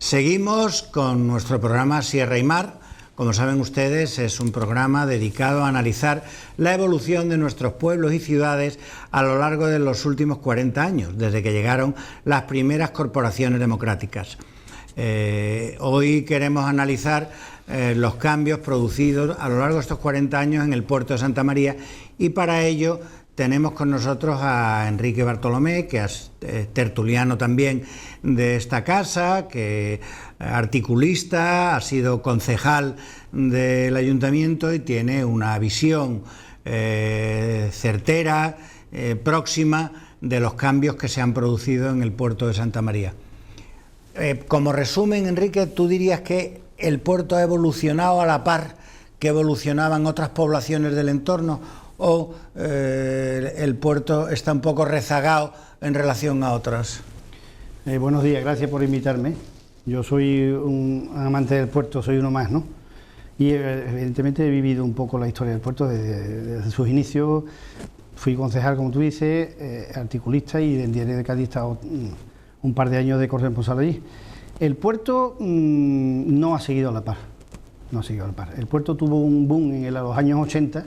Seguimos con nuestro programa Sierra y Mar. Como saben ustedes, es un programa dedicado a analizar la evolución de nuestros pueblos y ciudades a lo largo de los últimos 40 años, desde que llegaron las primeras corporaciones democráticas. Hoy queremos analizar los cambios producidos a lo largo de estos 40 años en el puerto de Santa María, y para ello tenemos con nosotros a Enrique Bartolomé, que es tertuliano también de esta casa, que articulista, ha sido concejal del ayuntamiento y tiene una visión certera, próxima de los cambios que se han producido en el puerto de Santa María. Como resumen, Enrique, ¿tú dirías que el puerto ha evolucionado a la par que evolucionaban otras poblaciones del entorno, o el puerto está un poco rezagado en relación a otras? Buenos días, gracias por invitarme. Yo soy un amante del puerto, soy uno más, ¿no? Y evidentemente he vivido un poco la historia del puerto desde sus inicios. Fui concejal, como tú dices, articulista, y en Diario de Cádiz he estado un par de años de corresponsal allí. El puerto no ha seguido a la par, no ha seguido a la par. El puerto tuvo un boom en los años 80,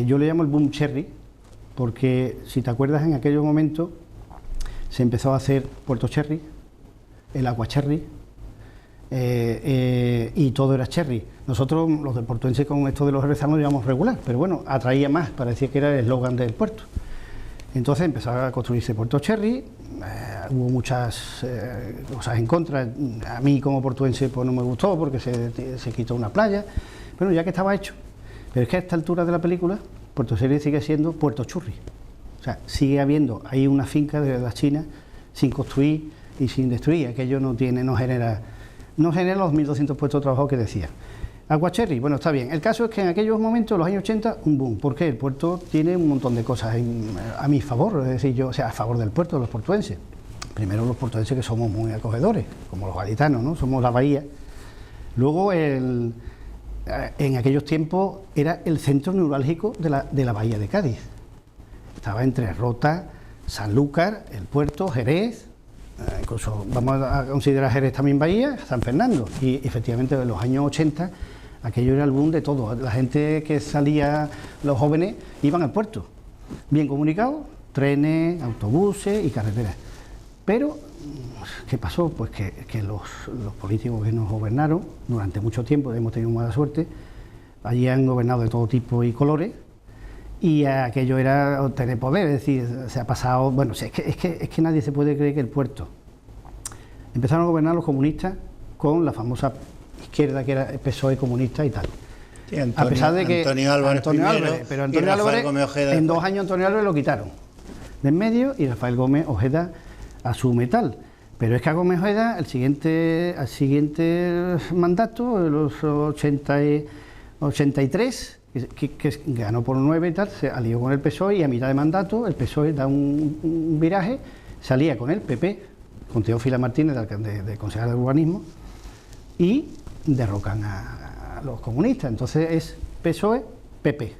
yo le llamo el boom cherry, porque si te acuerdas, en aquellos momentos se empezó a hacer Puerto Cherry, el Agua Cherry, y todo era cherry. Nosotros, los de portuenses, con esto de los cervezanos íbamos regular, pero bueno, atraía más, parecía que era el eslogan del puerto. Entonces empezó a construirse Puerto Cherry, hubo muchas cosas en contra. A mí, como portuense, pues no me gustó porque se quitó una playa. Bueno, ya que estaba hecho. Pero es que a esta altura de la película, Puerto Cherry sigue siendo Puerto Churri. O sea, sigue habiendo ahí una finca de la China sin construir y sin destruir. Aquello no genera los 1.200 puestos de trabajo que decía. Agua Cherry, bueno, está bien. El caso es que en aquellos momentos, los años 80, un boom. ¿Por qué? El puerto tiene un montón de cosas a mi favor, es decir, yo, o sea, a favor del puerto, de los portuenses. Primero, los portuenses, que somos muy acogedores, como los gaditanos, ¿no? Somos la bahía. Luego, en aquellos tiempos, era el centro neurálgico de la bahía de Cádiz. Estaba entre Rota, Sanlúcar, el puerto, Jerez, incluso vamos a considerar Jerez también bahía, San Fernando. Y efectivamente, en los años 80, aquello era el boom de todo. La gente que salía, los jóvenes, iban al puerto, bien comunicados, trenes, autobuses y carreteras. Pero, ¿qué pasó? Pues que los políticos que nos gobernaron durante mucho tiempo, hemos tenido mala suerte, allí han gobernado de todo tipo y colores, y aquello era tener poder. Es decir, se ha pasado, bueno, es que nadie se puede creer que el puerto. Empezaron a gobernar los comunistas con la famosa izquierda, que era el PSOE comunista y tal. Sí, a pesar de que Antonio Álvarez, pero Antonio Álvarez, en 2 años Antonio Álvarez lo quitaron de en medio, y Rafael Gómez Ojeda asume tal. Pero es que a Gómez Ojeda, al siguiente mandato, los 83, que ganó por 9 y tal, se alió con el PSOE, y a mitad de mandato el PSOE da un viraje, salía con el PP, con Teófila Martínez, de concejal de urbanismo, y derrocan a los comunistas. Entonces es PSOE-PP.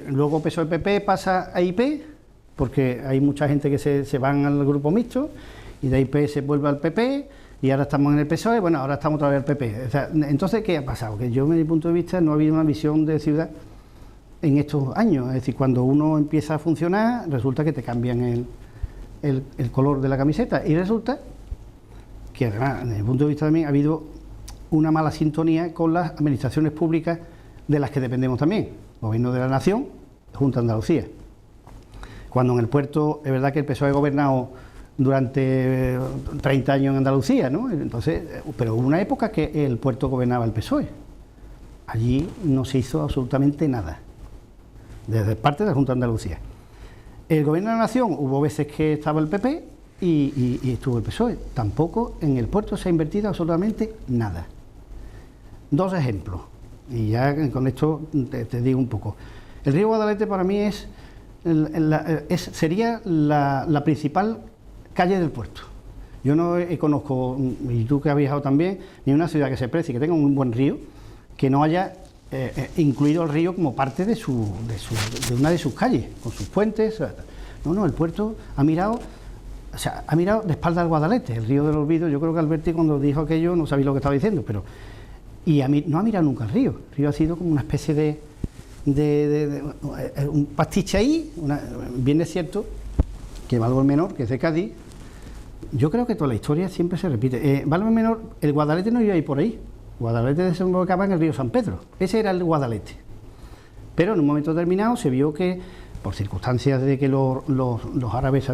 Luego PSOE-PP pasa a IP, porque hay mucha gente que se van al grupo mixto, y de IP se vuelve al PP, y ahora estamos en el PSOE, bueno, ahora estamos otra vez al PP. O sea, entonces, ¿qué ha pasado? Que yo, desde mi punto de vista, no ha habido una visión de ciudad en estos años. Es decir, cuando uno empieza a funcionar, resulta que te cambian el color de la camiseta, y resulta que, además, desde mi punto de vista también, ha habido una mala sintonía con las administraciones públicas de las que dependemos también. Gobierno de la Nación, Junta de Andalucía. Cuando en el puerto, es verdad que el PSOE ha gobernado durante 30 años en Andalucía, ¿no? Entonces, pero hubo una época que el puerto gobernaba el PSOE. Allí no se hizo absolutamente nada, desde parte de la Junta de Andalucía. El Gobierno de la Nación, hubo veces que estaba el PP y estuvo el PSOE. Tampoco en el puerto se ha invertido absolutamente nada. 2 ejemplos, y ya con esto te digo un poco. El río Guadalete para mí sería la principal calle del puerto. Yo no conozco, y tú que has viajado también, ni una ciudad que se precie, que tenga un buen río, que no haya incluido el río como parte de una de sus calles, con sus puentes. No, el puerto ha mirado o sea, ha mirado de espalda al Guadalete, el río del olvido. Yo creo que Alberti, cuando dijo aquello, no sabía lo que estaba diciendo, pero... Y a mí no ha mirado nunca el río ha sido como una especie de un pastiche ahí. Bien es cierto que Valor-Menor, que es de Cádiz, yo creo que toda la historia siempre se repite. Valor-Menor, el Guadalete no iba a ir por ahí, Guadalete desembocaba en el río San Pedro, ese era el Guadalete. Pero en un momento determinado se vio que, por circunstancias de que los árabes se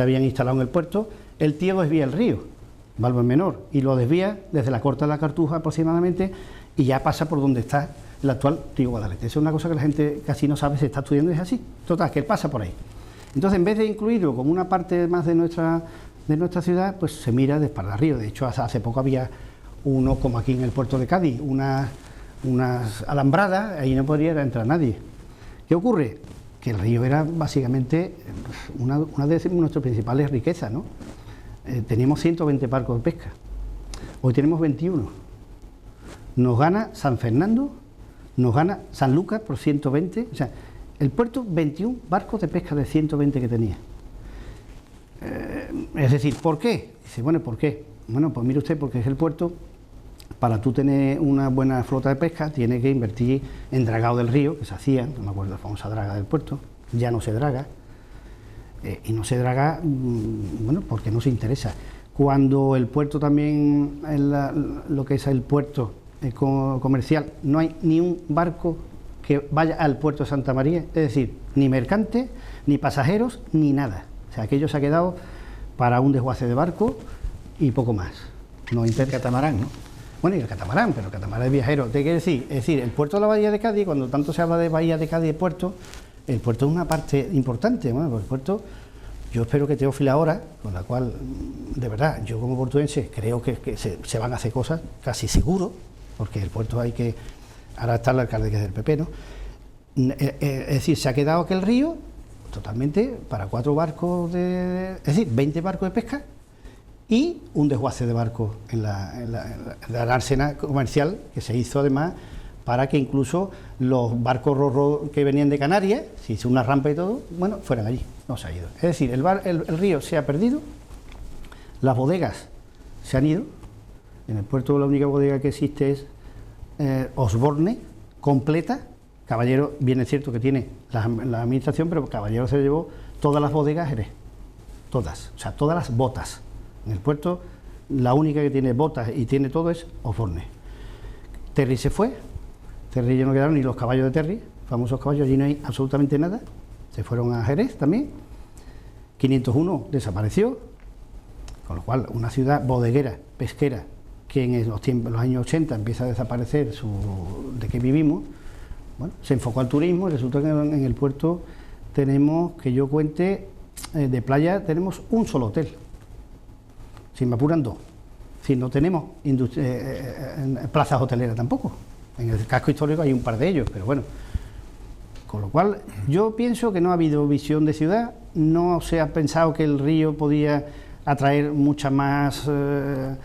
habían instalado en el puerto, el tío desvía el río, Valor-Menor, y lo desvía desde la Corta de la Cartuja aproximadamente, y ya pasa por donde está el actual río Guadalete. Eso es una cosa que la gente casi no sabe, se está estudiando y es así. Total, que él pasa por ahí. Entonces, en vez de incluirlo como una parte más de nuestra ciudad, pues se mira de espalda al río. De hecho, hace poco había uno, como aquí en el puerto de Cádiz, unas alambradas, ahí no podría entrar nadie. ¿Qué ocurre? Que el río era básicamente una de nuestras principales riquezas, ¿no? Teníamos 120 barcos de pesca, hoy tenemos 21. Nos gana San Fernando, nos gana San Lucas por 120, o sea, el puerto 21 barcos de pesca de 120 que tenía. Es decir, ¿por qué? Dice, bueno, ¿por qué? Bueno, pues mire usted, porque es el puerto, para tú tener una buena flota de pesca, tiene que invertir en dragado del río, que se hacía, no me acuerdo, la famosa draga del puerto, ya no se draga. Y no se draga, bueno, porque no se interesa. Cuando el puerto también, lo que es el puerto comercial, no hay ni un barco que vaya al puerto de Santa María, es decir, ni mercantes, ni pasajeros, ni nada. O sea, aquello se ha quedado para un desguace de barco y poco más. No interesa. El catamarán, ¿no? Bueno, y el catamarán, pero el catamarán es viajero. ¿Te quiere decir? Es decir, el puerto de la Bahía de Cádiz, cuando tanto se habla de Bahía de Cádiz y puerto, el puerto es una parte importante. Bueno, pues el puerto, yo espero que Teófila ahora, con la cual, de verdad, yo como portuense creo que se van a hacer cosas, casi seguro, porque el puerto hay que, ahora está el alcalde que es del PP, ¿no? Es decir, se ha quedado aquel río totalmente para 4 barcos, es decir, 20 barcos de pesca y un desguace de barcos en la dársena comercial que se hizo además para que incluso los barcos ro-ro que venían de Canarias, se hizo una rampa y todo, bueno, fueran allí, no se ha ido. Es decir, el río se ha perdido, las bodegas se han ido, en el puerto la única bodega que existe es Osborne, completa. Caballero, bien es cierto que tiene la administración, pero Caballero se llevó todas las bodegas Jerez, todas, o sea, todas las botas. En el puerto la única que tiene botas y tiene todo es Osborne. Terry se fue, Terry ya no quedaron ni los caballos de Terry, famosos caballos, allí no hay absolutamente nada, se fueron a Jerez también. 501 desapareció, con lo cual una ciudad bodeguera, pesquera, que en los años 80 empieza a desaparecer de que vivimos. Bueno, se enfocó al turismo y resulta que en el puerto tenemos, que yo cuente, de playa tenemos un solo hotel, si me apuran 2. Si no tenemos plazas hoteleras tampoco. En el casco histórico hay un par de ellos, pero bueno. Con lo cual, yo pienso que no ha habido visión de ciudad, no se ha pensado que el río podía atraer mucha más, o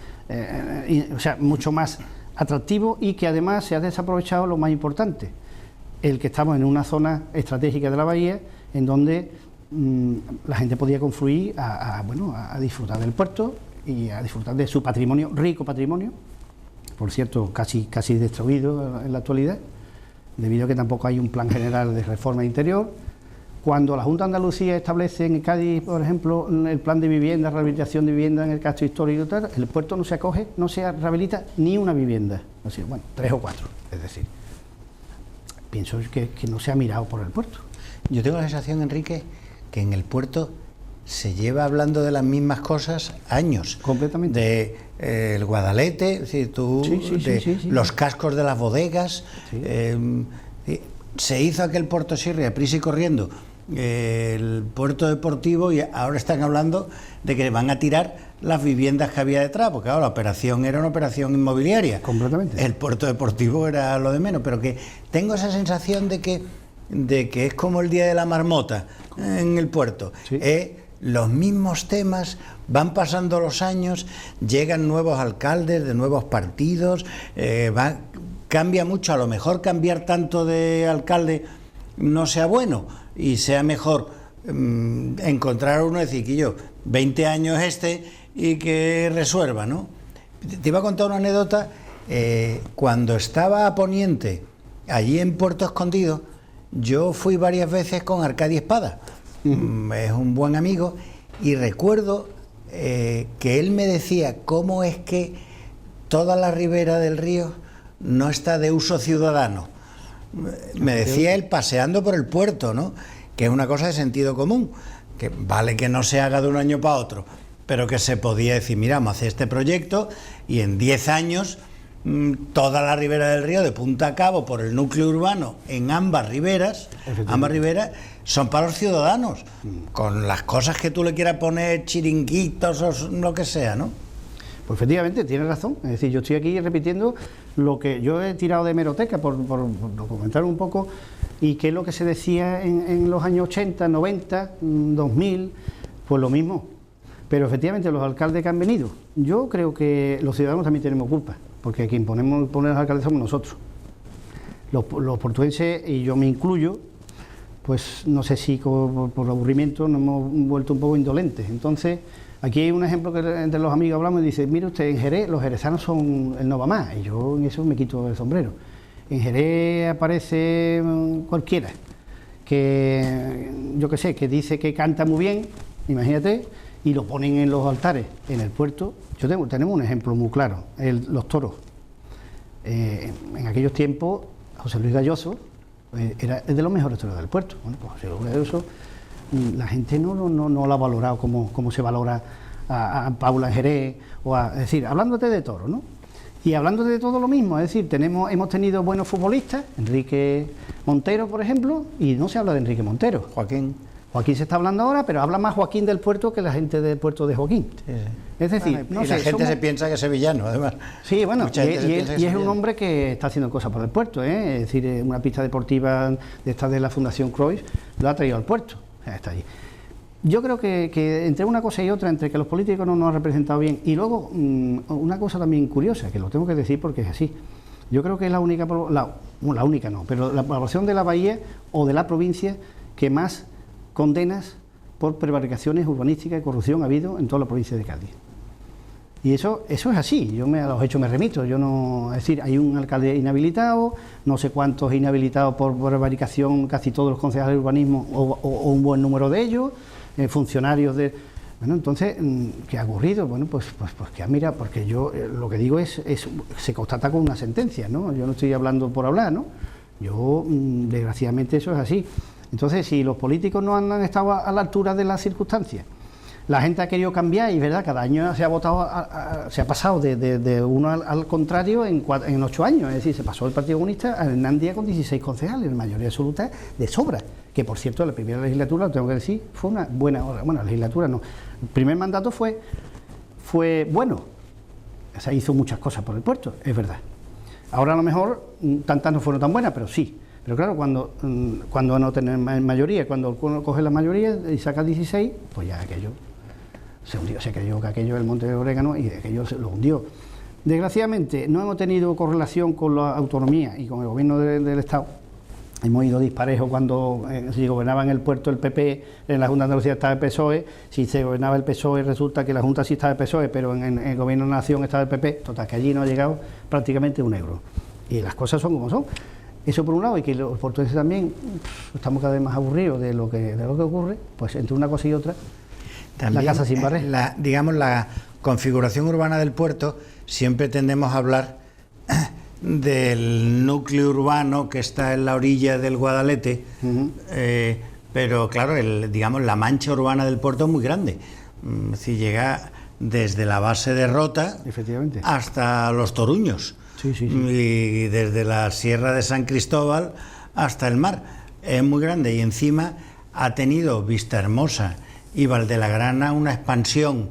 sea, mucho más atractivo, y que además se ha desaprovechado lo más importante, el que estamos en una zona estratégica de la bahía en donde la gente podía confluir a disfrutar del puerto y a disfrutar de su patrimonio, rico patrimonio, por cierto, casi destruido en la actualidad, debido a que tampoco hay un plan general de reforma interior. Cuando la Junta de Andalucía establece en Cádiz, por ejemplo, el plan de vivienda, rehabilitación de vivienda en el casco histórico y tal, el puerto no se acoge, no se rehabilita ni una vivienda, así, bueno, 3 o 4, es decir, pienso que no se ha mirado por el puerto. Yo tengo la sensación, Enrique, que en el puerto se lleva hablando de las mismas cosas años. Completamente. De el Guadalete, es decir, sí. Los cascos de las bodegas. Sí. Se hizo aquel Puerto Sirria, prisa y corriendo, el puerto deportivo, y ahora están hablando de que van a tirar las viviendas que había detrás, porque ahora la operación era una operación inmobiliaria. Completamente. El puerto deportivo era lo de menos, pero que tengo esa sensación de que es como el día de la marmota en el puerto. Sí. Los mismos temas, van pasando los años, llegan nuevos alcaldes de nuevos partidos, cambia mucho. A lo mejor cambiar tanto de alcalde no sea bueno y sea mejor encontrar uno y decir que 20 años y que resuelva, ¿no? Te iba a contar una anécdota. Cuando estaba a Poniente, allí en Puerto Escondido, yo fui varias veces con Arcadio Espada. Es un buen amigo, y recuerdo que él me decía cómo es que toda la ribera del río no está de uso ciudadano. Me decía él paseando por el puerto, ¿no? Que es una cosa de sentido común, que vale que no se haga de un año para otro, pero que se podía decir, mira, vamos a hacer este proyecto y en 10 años toda la ribera del río, de punta a cabo, por el núcleo urbano, en ambas riberas son para los ciudadanos, con las cosas que tú le quieras poner, chiringuitos o lo que sea, ¿no? Pues efectivamente, tienes razón. Es decir, yo estoy aquí repitiendo lo que yo he tirado de hemeroteca por documentar un poco, y qué es lo que se decía en los años 80, 90, 2000, pues lo mismo. Pero efectivamente los alcaldes que han venido, yo creo que los ciudadanos también tenemos culpa, porque quien pone los alcaldes somos nosotros. Los portuenses, y yo me incluyo, pues no sé si por aburrimiento nos hemos vuelto un poco indolentes. Entonces, aquí hay un ejemplo que entre los amigos hablamos y dice, mire usted, en Jerez los jerezanos son el no va más, y yo en eso me quito el sombrero. En Jerez aparece cualquiera, que yo qué sé, que dice que canta muy bien, imagínate, y lo ponen en los altares. En el puerto, tenemos un ejemplo muy claro, los toros. En aquellos tiempos, José Luis Galloso es de los mejores toros del puerto. Bueno, pues José Luis Galloso, la gente no lo ha valorado como se valora a Paula en Jerez, es decir, hablándote de toros, ¿no? Y hablándote de todo lo mismo, es decir, hemos tenido buenos futbolistas, Enrique Montero, por ejemplo, y no se habla de Enrique Montero. Joaquín se está hablando ahora, pero habla más Joaquín del Puerto que la gente del Puerto de Joaquín. Sí. Es decir, la gente se piensa que es sevillano, además. Sí, bueno, y es un hombre que está haciendo cosas por el puerto, ¿eh? Es decir, una pista deportiva de esta de la Fundación Cruyff lo ha traído al puerto, está allí. Yo creo que entre una cosa y otra, entre que los políticos no nos han representado bien, y luego una cosa también curiosa, que lo tengo que decir porque es así. Yo creo que es la única no, pero la población de la bahía o de la provincia que más condenas por prevaricaciones urbanísticas y corrupción ha habido en toda la provincia de Cádiz. Y eso es así, yo a los hechos me remito, es decir, hay un alcalde inhabilitado, no sé cuántos inhabilitados por prevaricación, casi todos los concejales de urbanismo o un buen número de ellos, funcionarios de... Bueno, entonces, ¿qué ha ocurrido? Bueno, pues que mira, porque yo lo que digo se constata con una sentencia, ¿no? Yo no estoy hablando por hablar, ¿no? Yo, desgraciadamente, eso es así. Entonces, si los políticos no han estado a la altura de las circunstancias, la gente ha querido cambiar y, ¿verdad?, cada año se ha votado, se ha pasado de uno al contrario en 8 años. Es decir, se pasó el Partido Comunista a Hernandía con 16 concejales, mayoría absoluta de sobra. Que, por cierto, la primera legislatura, lo tengo que decir, fue una buena... Bueno, la legislatura no. El primer mandato fue bueno. O sea, hizo muchas cosas por el puerto, es verdad. Ahora, a lo mejor, tantas no fueron tan buenas, pero sí. Pero claro, cuando no tenés mayoría, cuando uno coge la mayoría y saca 16, pues ya aquello se hundió, se creyó que aquello era el monte de orégano y aquello se lo hundió. Desgraciadamente, no hemos tenido correlación con la autonomía y con el gobierno del Estado. Hemos ido disparejos cuando si gobernaba en el puerto el PP, en la Junta de Andalucía estaba el PSOE, si se gobernaba el PSOE resulta que la Junta sí estaba el PSOE, pero en el gobierno de la Nación estaba el PP, total, que allí no ha llegado prácticamente un euro. Y las cosas son como son. Eso por un lado, y que los portugueses también estamos cada vez más aburridos de lo que ocurre, pues entre una cosa y otra, también, la casa sin barrer. Digamos, la configuración urbana del puerto, siempre tendemos a hablar del núcleo urbano que está en la orilla del Guadalete, pero claro, digamos, la mancha urbana del puerto es muy grande. Es decir, llega desde la base de Rota hasta los Toruños. Sí. Y desde la Sierra de San Cristóbal hasta el mar. Es muy grande y encima ha tenido Vistahermosa y Valdelagrana una expansión.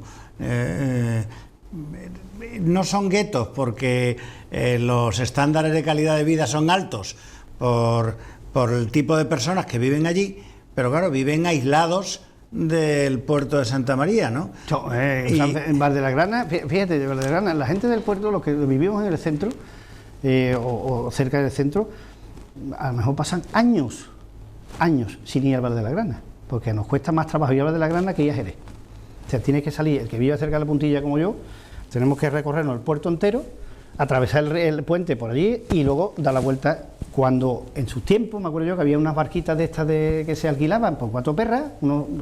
No son guetos porque los estándares de calidad de vida son altos por el tipo de personas que viven allí, pero claro, viven aislados del puerto de Santa María, ¿no? En Valdelagrana, fíjate, de Valdelagrana, la gente del puerto, los que vivimos en el centro o cerca del centro, a lo mejor pasan años sin ir al Valdelagrana, porque nos cuesta más trabajo ir a Valdelagrana que ir a Jerez. O sea, tienes que salir, el que vive cerca de la Puntilla como yo, tenemos que recorrernos el puerto entero, atravesar el puente por allí y luego dar la vuelta. Cuando en sus tiempos, me acuerdo yo que había unas barquitas de estas que se alquilaban por 4 perras,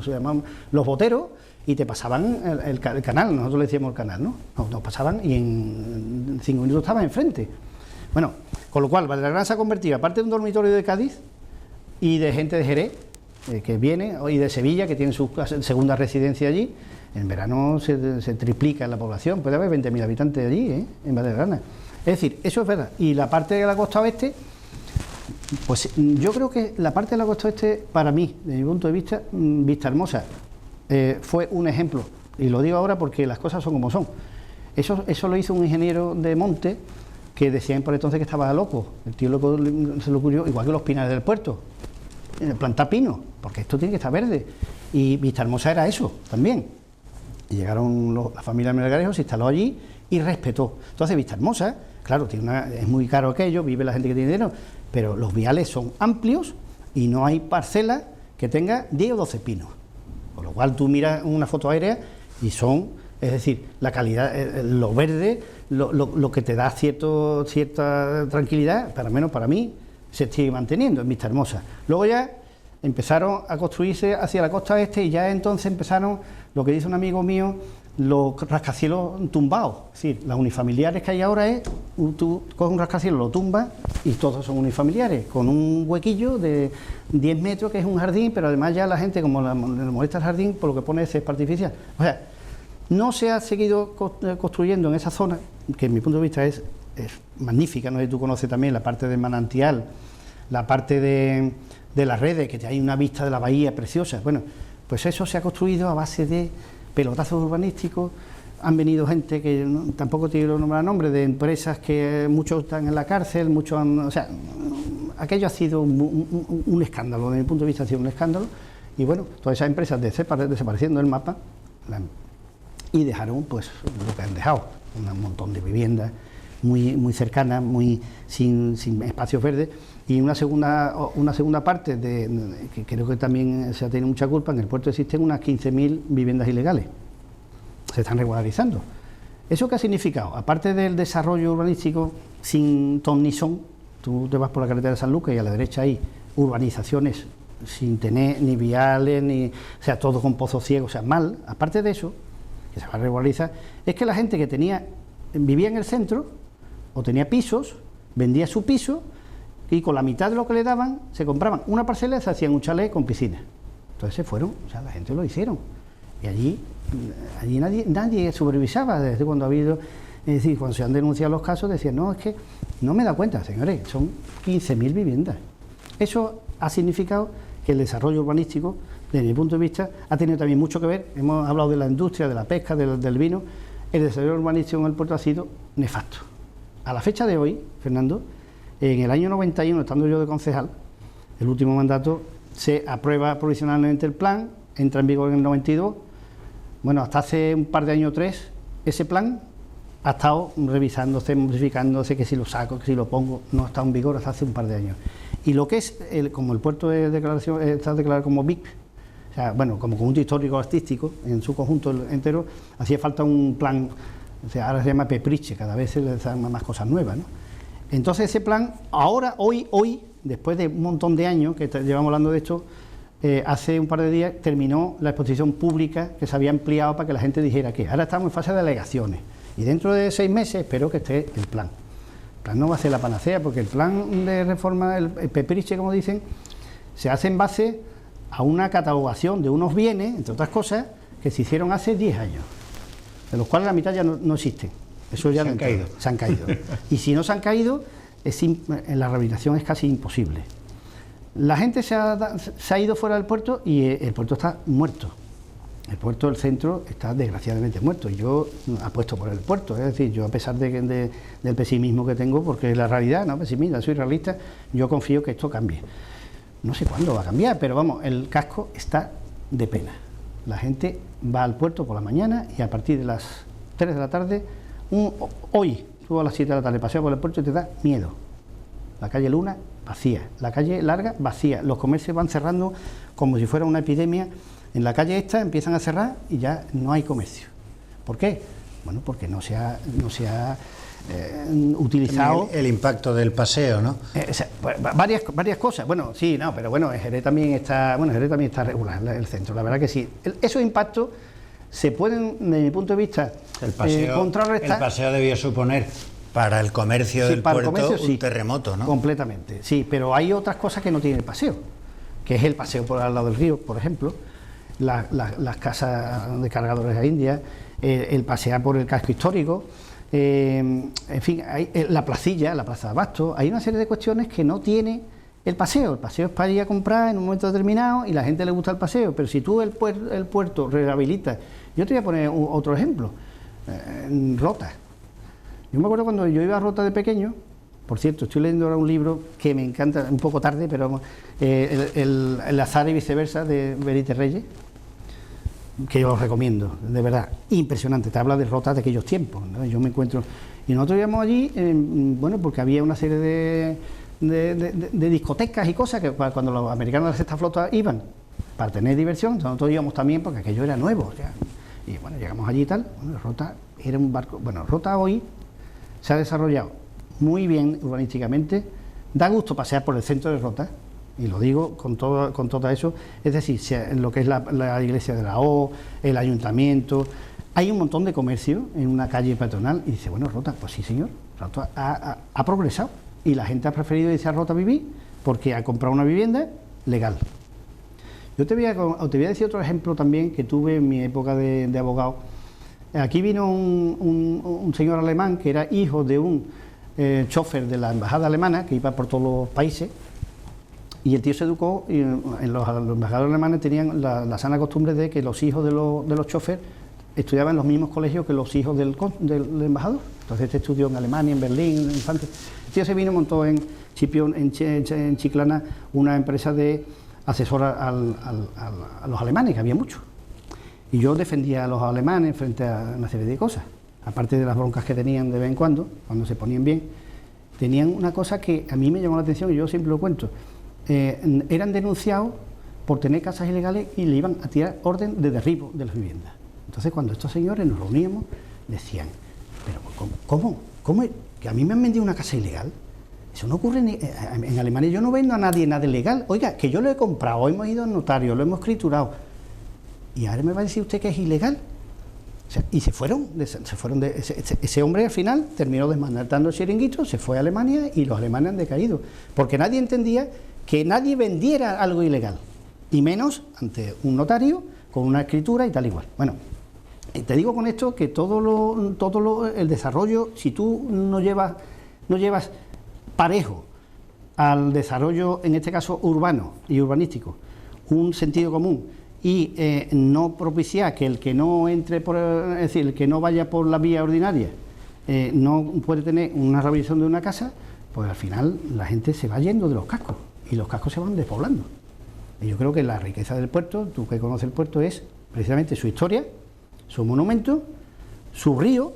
se llamaban los boteros, y te pasaban el canal, nosotros le decíamos el canal, ¿no? Nos pasaban y en 5 minutos estabas enfrente. Bueno, con lo cual Valdegrana se ha convertido, aparte de un dormitorio de Cádiz y de gente de Jerez, que viene, y de Sevilla, que tiene su segunda residencia allí, en verano se triplica la población, puede haber 20.000 habitantes allí, en Valdegrana. Es decir, eso es verdad. Y la parte de la costa oeste, pues yo creo que la parte de la costa oeste, para mí, desde mi punto de vista, Vistahermosa, fue un ejemplo, y lo digo ahora porque las cosas son como son. Eso lo hizo un ingeniero de monte que decían por entonces que estaba loco. El tío loco se le ocurrió, igual que los pinares del puerto, plantar pino, porque esto tiene que estar verde. Y Vistahermosa era eso también. Y llegaron la familia de Melgarejo, se instaló allí y respetó. Entonces Vistahermosa, claro, es muy caro aquello, vive la gente que tiene dinero, pero los viales son amplios y no hay parcela que tenga 10 o 12 pinos. Con lo cual tú miras una foto aérea y son, es decir, la calidad, lo verde, lo que te da cierta tranquilidad, para menos para mí, se sigue manteniendo en Vistahermosa. Luego ya empezaron a construirse hacia la costa este y ya entonces empezaron, lo que dice un amigo mío, los rascacielos tumbados. Es decir, las unifamiliares que hay ahora es, tú coges un rascacielos, lo tumbas y todos son unifamiliares, con un huequillo de 10 metros que es un jardín, pero además ya la gente, como le molesta el jardín, por lo que pone es césped artificial. O sea, no se ha seguido construyendo en esa zona, que en mi punto de vista es magnífica. No sé si tú conoces también la parte del manantial, la parte de las redes, que hay una vista de la bahía preciosa. Bueno, pues eso se ha construido a base de pelotazos urbanísticos. Han venido gente que tampoco quiero nombrar nombres, de empresas que muchos están en la cárcel, muchos o sea, aquello ha sido un escándalo, desde mi punto de vista ha sido un escándalo, y bueno, todas esas empresas desapareciendo del mapa y dejaron pues lo que han dejado, un montón de viviendas muy cercanas, sin espacios verdes, y una segunda parte que creo que también se ha tenido mucha culpa. En el puerto existen unas 15.000 viviendas ilegales, se están regularizando. ¿Eso qué ha significado? Aparte del desarrollo urbanístico sin ton ni son, tú te vas por la carretera de San Lucas y a la derecha hay urbanizaciones sin tener ni viales, o sea, todo con pozos ciegos, o sea, mal. Aparte de eso, que se va a regularizar, es que la gente que vivía en el centro o tenía pisos, vendía su piso y con la mitad de lo que le daban se compraban una parcela y se hacían un chalet con piscina. Entonces se fueron, o sea, la gente lo hicieron. Y allí nadie supervisaba desde cuando ha habido, es decir, cuando se han denunciado los casos decían, no, es que no me da cuenta, señores, son 15.000 viviendas. Eso ha significado que el desarrollo urbanístico, desde mi punto de vista, ha tenido también mucho que ver. Hemos hablado de la industria, de la pesca, del vino. El desarrollo urbanístico en el puerto ha sido nefasto. A la fecha de hoy, Fernando, en el año 91, estando yo de concejal, el último mandato, se aprueba provisionalmente el plan, entra en vigor en el 92. Bueno, hasta hace un par de años o 3, ese plan ha estado revisándose, modificándose, que si lo saco, que si lo pongo, no ha estado en vigor hasta hace un par de años. Y lo que es, como el puerto de declaración está declarado como BIP, o sea, bueno, como conjunto histórico artístico, en su conjunto entero, hacía falta un plan, o sea, ahora se llama Pepriche, cada vez se le dan más cosas nuevas, ¿no? Entonces ese plan, ahora, hoy, después de un montón de años que llevamos hablando de esto, hace un par de días terminó la exposición pública que se había ampliado para que la gente dijera que ahora estamos en fase de alegaciones y dentro de 6 meses espero que esté el plan. El plan no va a ser la panacea, porque el plan de reforma, el Pepriche, como dicen, se hace en base a una catalogación de unos bienes, entre otras cosas, que se hicieron hace 10 años, de los cuales la mitad ya no existen. Eso ya se han caído. Y si no se han caído, en la rehabilitación es casi imposible. La gente se ha ido fuera del puerto y el puerto está muerto. El puerto del centro está desgraciadamente muerto y yo apuesto por el puerto. Es decir, yo a pesar del pesimismo que tengo, porque es la realidad, no pesimista, soy realista, yo confío que esto cambie. No sé cuándo va a cambiar, pero vamos, el casco está de pena. La gente va al puerto por la mañana y a partir de las 3 de la tarde, hoy, tú a las 7 de la tarde paseas por el puerto y te da miedo. La calle Luna, vacía. La calle Larga, vacía. Los comercios van cerrando como si fuera una epidemia. En la calle esta empiezan a cerrar y ya no hay comercio. ¿Por qué? Bueno, porque no se ha utilizado el impacto del paseo, ¿no? Pues, varias cosas. Bueno, sí, no, pero bueno, Jerez también está regular, el centro. La verdad que sí. Esos impactos se pueden, desde mi punto de vista, contrarrestar. El paseo debió suponer para el comercio del puerto un terremoto, ¿no? Completamente, sí, pero hay otras cosas que no tiene el paseo, que es el paseo por al lado del río, por ejemplo, las casas de cargadores a India, el pasear por el casco histórico. En fin, hay la placilla, la plaza de Abasto, hay una serie de cuestiones que no tiene el paseo. El paseo es para ir a comprar en un momento determinado y la gente le gusta el paseo, pero si tú el puerto rehabilitas, yo te voy a poner otro ejemplo, Rota. Yo me acuerdo cuando yo iba a Rota de pequeño, por cierto, estoy leyendo ahora un libro que me encanta, un poco tarde, pero el azar y viceversa de Benítez Reyes, que yo os recomiendo, de verdad, impresionante, te habla de Rota de aquellos tiempos, ¿no? Yo me encuentro, y nosotros íbamos allí, bueno, porque había una serie de discotecas y cosas que cuando los americanos de la sexta flota iban para tener diversión, nosotros íbamos también porque aquello era nuevo, ya. Y bueno, llegamos allí y tal, bueno, Rota era un barco, bueno, Rota hoy se ha desarrollado muy bien urbanísticamente, da gusto pasear por el centro de Rota, y lo digo con todo eso, es decir, en lo que es la iglesia de la O, el ayuntamiento, hay un montón de comercio en una calle peatonal, y dice, bueno, Rota, pues sí señor, Rota ha progresado, y la gente ha preferido irse a Rota a vivir, porque ha comprado una vivienda legal. Yo te voy a decir otro ejemplo también que tuve en mi época de abogado. Aquí vino un señor alemán que era hijo de un chofer de la embajada alemana, que iba por todos los países, y el tío se educó, y los embajadores alemanes tenían la sana costumbre de que los hijos de los choferes estudiaban en los mismos colegios que los hijos del embajador. Entonces este estudió en Alemania, en Berlín, en Francia. El tío se vino y montó en Chiclana una empresa de asesora a los alemanes, que había muchos. Y yo defendía a los alemanes frente a una serie de cosas. Aparte de las broncas que tenían de vez en cuando se ponían bien, tenían una cosa que a mí me llamó la atención y yo siempre lo cuento. Eran denunciados por tener casas ilegales y le iban a tirar orden de derribo de las viviendas. Entonces, cuando estos señores nos reuníamos, decían, pero ¿cómo es? ¿Que a mí me han vendido una casa ilegal? Eso no ocurre en Alemania. Yo no vendo a nadie nada ilegal. Oiga, que yo lo he comprado, hemos ido al notario, lo hemos escriturado. ¿Y ahora me va a decir usted que es ilegal? O sea, y se fueron ese hombre al final terminó desmantelando el chiringuito, se fue a Alemania y los alemanes han decaído. Porque nadie entendía que nadie vendiera algo ilegal, y menos ante un notario con una escritura y tal igual. Bueno, te digo con esto que el desarrollo, si tú no llevas parejo al desarrollo, en este caso urbano y urbanístico, un sentido común, y no propiciar que el que no entre es decir, el que no vaya por la vía ordinaria no puede tener una rehabilitación de una casa, pues al final la gente se va yendo de los cascos y los cascos se van despoblando. Y yo creo que la riqueza del puerto, tú que conoces el puerto, es precisamente su historia, su monumento, su río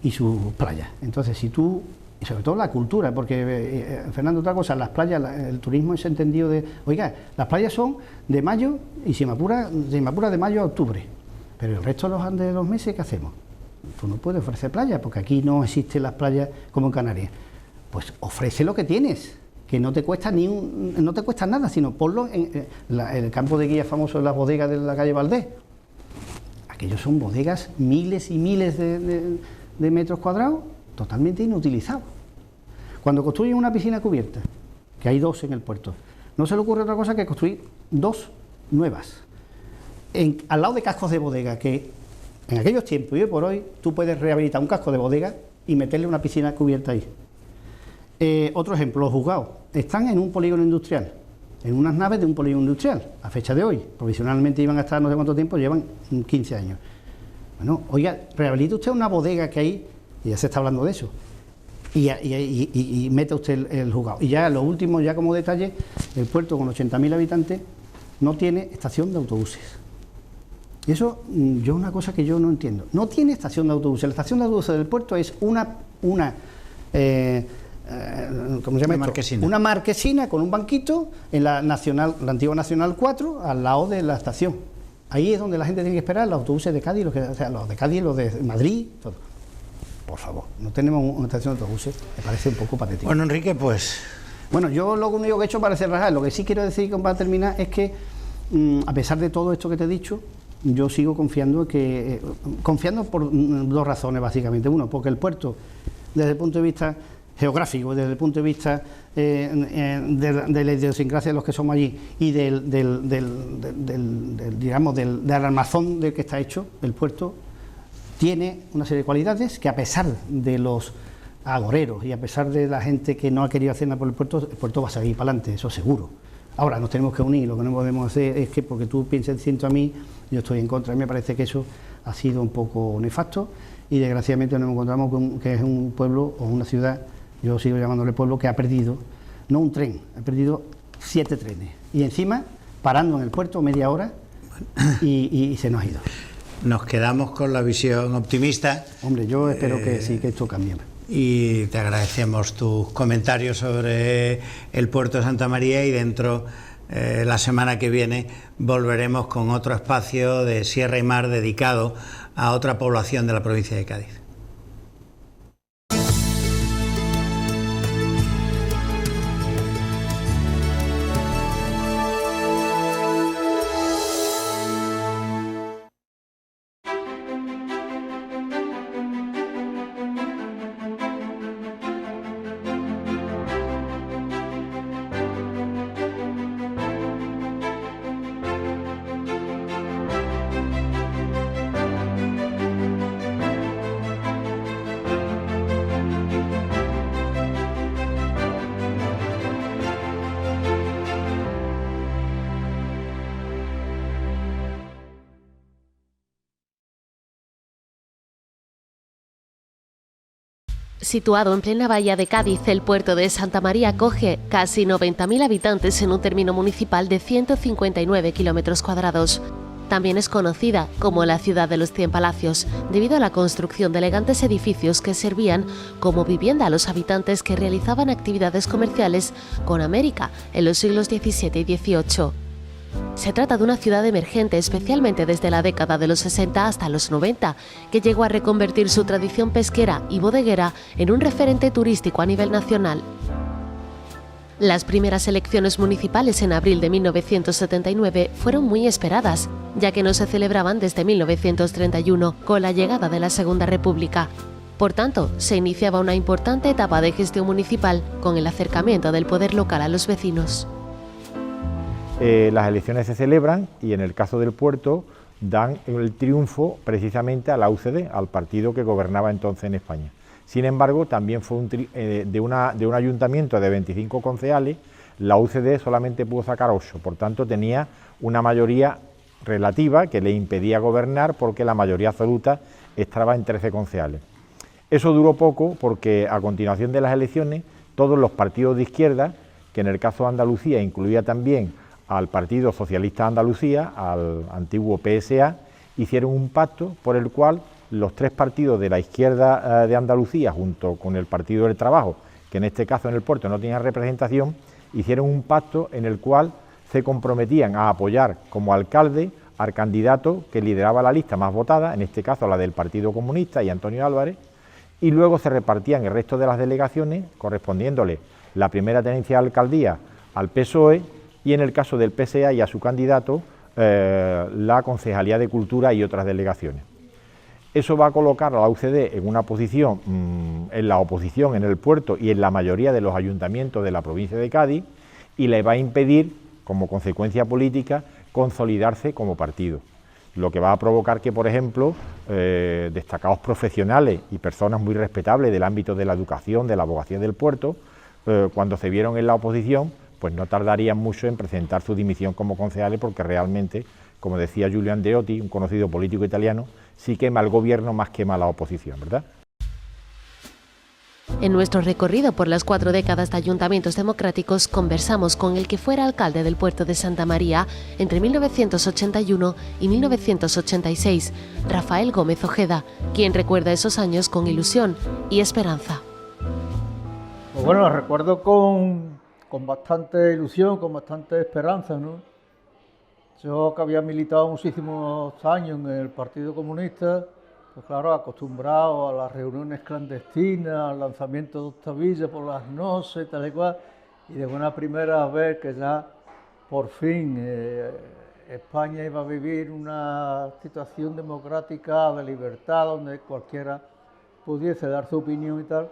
y sus playas. Entonces, si tú, y sobre todo la cultura, porque Fernando, otra cosa, las playas, el turismo es entendido de, oiga, las playas son de mayo y si me apura de mayo a octubre, pero el resto de los meses, ¿qué hacemos? Tú no puedes ofrecer playas, porque aquí no existen las playas como en Canarias. Pues ofrece lo que tienes, que no te cuesta no te cuesta nada, sino ponlo en el campo de guía famoso de las bodegas de la calle Valdés. Aquellos son bodegas, miles y miles de metros cuadrados, totalmente inutilizados. Cuando construyen una piscina cubierta, que hay 2 en el puerto, no se le ocurre otra cosa que construir 2 nuevas, al lado de cascos de bodega, que en aquellos tiempos y hoy por hoy tú puedes rehabilitar un casco de bodega y meterle una piscina cubierta ahí. Otro ejemplo, los juzgados están en un polígono industrial, en unas naves de un polígono industrial, a fecha de hoy. Provisionalmente iban a estar no sé cuánto tiempo, llevan 15 años. Bueno, oiga, rehabilita usted una bodega que hay, y ya se está hablando de eso, y mete usted el juzgado. Y ya lo último, ya como detalle, el puerto con 80.000 habitantes no tiene estación de autobuses. Y eso yo una cosa que yo no entiendo. No tiene estación de autobuses. La estación de autobuses del puerto es ¿cómo se llama? Una marquesina con un banquito en la antigua Nacional 4, al lado de la estación. Ahí es donde la gente tiene que esperar, los autobuses de Cádiz, o sea, los de Cádiz, los de Madrid, todo. Por favor, no tenemos una estación de autobuses, me parece un poco patético. Bueno, Enrique, pues... Bueno, yo lo único que he hecho para cerrar, lo que sí quiero decir para terminar es que, a pesar de todo esto que te he dicho, yo sigo confiando por dos razones básicamente. Uno, porque el puerto, desde el punto de vista geográfico, desde el punto de vista de la idiosincrasia de los que somos allí y digamos, del armazón del que está hecho, el puerto tiene una serie de cualidades que, a pesar de los agoreros y a pesar de la gente que no ha querido hacer nada por el puerto va a seguir para adelante, eso seguro. Ahora nos tenemos que unir, lo que no podemos hacer es que porque tú pienses distinto a mí, yo estoy en contra. A mí me parece que eso ha sido un poco nefasto y desgraciadamente nos encontramos con que es un pueblo o una ciudad, yo sigo llamándole pueblo, que ha perdido, no un tren, ha perdido 7 trenes y encima parando en el puerto media hora y se nos ha ido. Nos quedamos con la visión optimista. Hombre, yo espero que sí, que esto cambie. Y te agradecemos tus comentarios sobre el puerto de Santa María, y dentro la semana que viene volveremos con otro espacio de Sierra y Mar dedicado a otra población de la provincia de Cádiz. Situado en plena bahía de Cádiz, el puerto de Santa María acoge casi 90.000 habitantes en un término municipal de 159 kilómetros cuadrados. También es conocida como la ciudad de los 100 palacios, debido a la construcción de elegantes edificios que servían como vivienda a los habitantes que realizaban actividades comerciales con América en los siglos XVII y XVIII. Se trata de una ciudad emergente, especialmente desde la década de los 60 hasta los 90, que llegó a reconvertir su tradición pesquera y bodeguera en un referente turístico a nivel nacional. Las primeras elecciones municipales en abril de 1979 fueron muy esperadas, ya que no se celebraban desde 1931, con la llegada de la Segunda República. Por tanto, se iniciaba una importante etapa de gestión municipal con el acercamiento del poder local a los vecinos. Las elecciones se celebran y en el caso del puerto dan el triunfo precisamente a la UCD, al partido que gobernaba entonces en España. Sin embargo, también fue de un ayuntamiento de 25 concejales, la UCD solamente pudo sacar 8, por tanto tenía una mayoría relativa que le impedía gobernar porque la mayoría absoluta estaba en 13 concejales. Eso duró poco porque a continuación de las elecciones todos los partidos de izquierda, que en el caso de Andalucía incluía también al Partido Socialista de Andalucía, al antiguo PSA, hicieron un pacto por el cual los 3 partidos de la izquierda de Andalucía, junto con el Partido del Trabajo, que en este caso en el puerto no tenía representación, hicieron un pacto en el cual se comprometían a apoyar como alcalde al candidato que lideraba la lista más votada, en este caso la del Partido Comunista y Antonio Álvarez, y luego se repartían el resto de las delegaciones, correspondiéndole la primera tenencia de alcaldía al PSOE, y en el caso del PSA y a su candidato, la Concejalía de Cultura y otras delegaciones. Eso va a colocar a la UCD en una posición, en la oposición en el puerto y en la mayoría de los ayuntamientos de la provincia de Cádiz, y le va a impedir, como consecuencia política, consolidarse como partido. Lo que va a provocar que, por ejemplo, destacados profesionales y personas muy respetables del ámbito de la educación, de la abogacía del puerto, cuando se vieron en la oposición, pues no tardarían mucho en presentar su dimisión como concejales, porque realmente, como decía Giulio Andreotti, un conocido político italiano, sí quema el gobierno más quema la oposición, ¿verdad? En nuestro recorrido por las 4 décadas de ayuntamientos democráticos, conversamos con el que fuera alcalde del puerto de Santa María entre 1981 y 1986, Rafael Gómez Ojeda, quien recuerda esos años con ilusión y esperanza. Pues bueno, los recuerdo con bastante ilusión, con bastante esperanza, ¿no? Yo que había militado muchísimos años en el Partido Comunista, pues claro, acostumbrado a las reuniones clandestinas, al lanzamiento de octavillas por las noches, tal y cual, y de buena primera vez que ya por fin España iba a vivir una situación democrática de libertad, donde cualquiera pudiese dar su opinión y tal.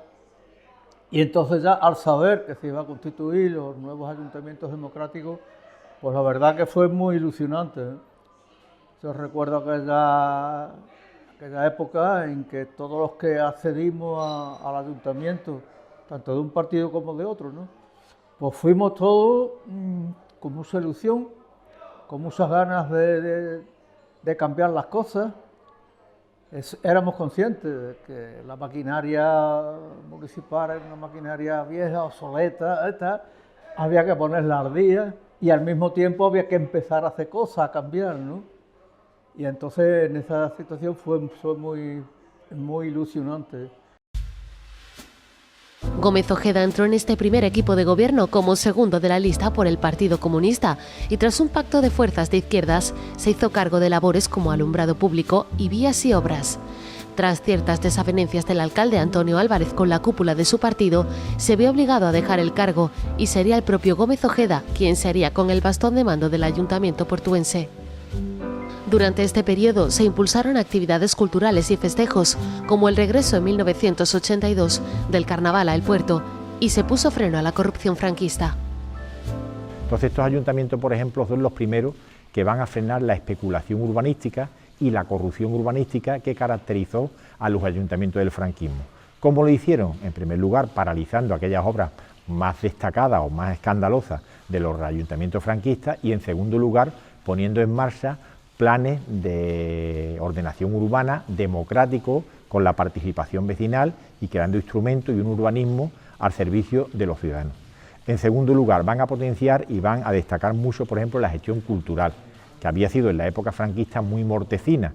Y entonces ya al saber que se iba a constituir los nuevos ayuntamientos democráticos, pues la verdad que fue muy ilusionante, ¿eh? Yo recuerdo aquella época en que todos los que accedimos al ayuntamiento, tanto de un partido como de otro, ¿no?, pues fuimos todos con mucha ilusión, con muchas ganas de cambiar las cosas. Éramos conscientes de que la maquinaria municipal era una maquinaria vieja, obsoleta, había que ponerla al día y al mismo tiempo había que empezar a hacer cosas, a cambiar, ¿no? Y entonces en esa situación fue muy ilusionante. Gómez Ojeda entró en este primer equipo de gobierno como segundo de la lista por el Partido Comunista y tras un pacto de fuerzas de izquierdas se hizo cargo de labores como alumbrado público y vías y obras. Tras ciertas desavenencias del alcalde Antonio Álvarez con la cúpula de su partido, se vio obligado a dejar el cargo y sería el propio Gómez Ojeda quien se haría con el bastón de mando del ayuntamiento portuense. Durante este periodo se impulsaron actividades culturales y festejos, como el regreso en 1982 del carnaval a El Puerto, y se puso freno a la corrupción franquista. Entonces estos ayuntamientos, por ejemplo, son los primeros que van a frenar la especulación urbanística y la corrupción urbanística que caracterizó a los ayuntamientos del franquismo. ¿Cómo lo hicieron? En primer lugar, paralizando aquellas obras más destacadas o más escandalosas de los ayuntamientos franquistas y, en segundo lugar, poniendo en marcha planes de ordenación urbana democrático con la participación vecinal y creando instrumentos y un urbanismo al servicio de los ciudadanos. En segundo lugar, van a potenciar y van a destacar mucho, por ejemplo, la gestión cultural, que había sido en la época franquista muy mortecina.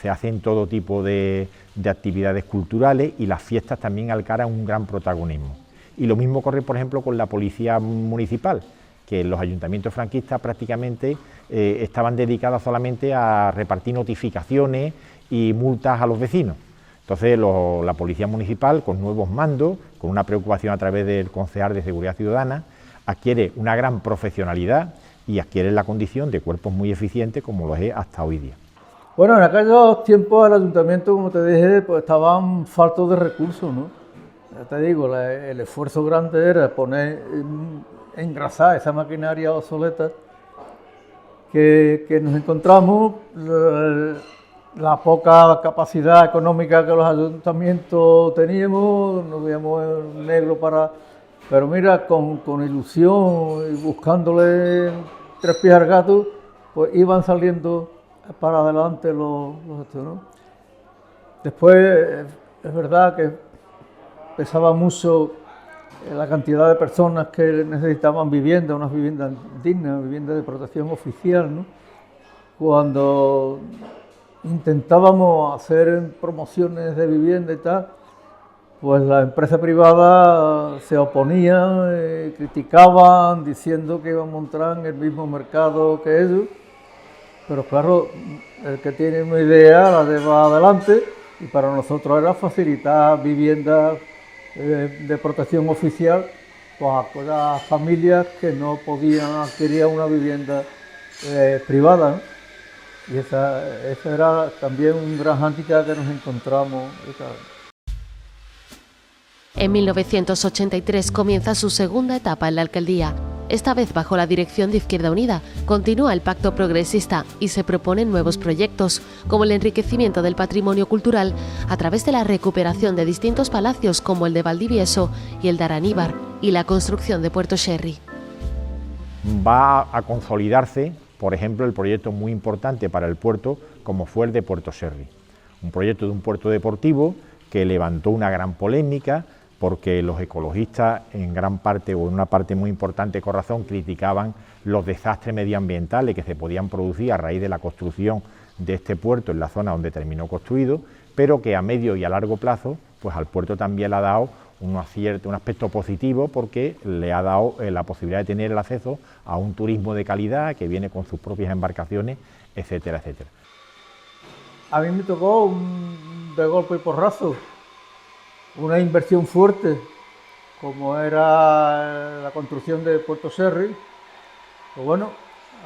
Se hacen todo tipo de actividades culturales y las fiestas también alcaran un gran protagonismo. Y lo mismo ocurre, por ejemplo, con la policía municipal, que los ayuntamientos franquistas prácticamente estaban dedicados solamente a repartir notificaciones y multas a los vecinos. Entonces la policía municipal, con nuevos mandos, con una preocupación a través del concejal de Seguridad Ciudadana, adquiere una gran profesionalidad y adquiere la condición de cuerpos muy eficientes como lo es hasta hoy día. Bueno, en aquellos tiempos el ayuntamiento, como te dije, pues estaban faltos de recursos, ¿no? Ya te digo, el esfuerzo grande era poner, engrasar esa maquinaria obsoleta que nos encontramos, la poca capacidad económica que los ayuntamientos teníamos, nos veíamos negro para... Pero mira, con ilusión y buscándole tres pies al gato, pues iban saliendo para adelante los estos, ¿no? Después es verdad que pesaba mucho la cantidad de personas que necesitaban vivienda, unas viviendas dignas, viviendas de protección oficial, ¿no? Cuando intentábamos hacer promociones de vivienda y tal, pues la empresa privada se oponía, criticaban, diciendo que iban a montar en el mismo mercado que ellos, pero claro, el que tiene una idea la lleva adelante y para nosotros era facilitar viviendas de protección oficial pues a aquellas familias que no podían adquirir una vivienda privada, ¿no? Y esa era también un gran hándicap que nos encontramos. En 1983 comienza su segunda etapa en la alcaldía. Esta vez bajo la dirección de Izquierda Unida, continúa el pacto progresista y se proponen nuevos proyectos, como el enriquecimiento del patrimonio cultural a través de la recuperación de distintos palacios como el de Valdivieso y el de Araníbar y la construcción de Puerto Sherry. Va a consolidarse, por ejemplo, el proyecto muy importante para el puerto como fue el de Puerto Sherry, un proyecto de un puerto deportivo que levantó una gran polémica, porque los ecologistas en gran parte o en una parte muy importante con razón criticaban los desastres medioambientales que se podían producir a raíz de la construcción de este puerto en la zona donde terminó construido, pero que a medio y a largo plazo pues al puerto también le ha dado un aspecto positivo, porque le ha dado la posibilidad de tener el acceso a un turismo de calidad que viene con sus propias embarcaciones, etcétera, etcétera. A mí me tocó de golpe y porrazo una inversión fuerte, como era la construcción de Puerto Serri. Pues bueno,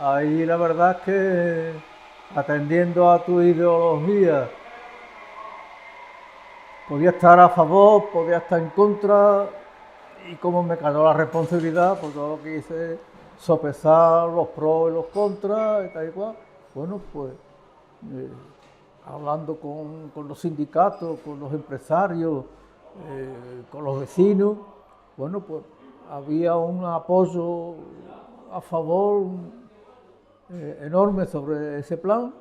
ahí la verdad es que, atendiendo a tu ideología, podía estar a favor, podía estar en contra, y como me cayó la responsabilidad, por todo lo que hice, sopesar los pros y los contras y tal y cual. Bueno, pues hablando con los sindicatos, con los empresarios, con los vecinos, bueno, pues había un apoyo a favor enorme sobre ese plan,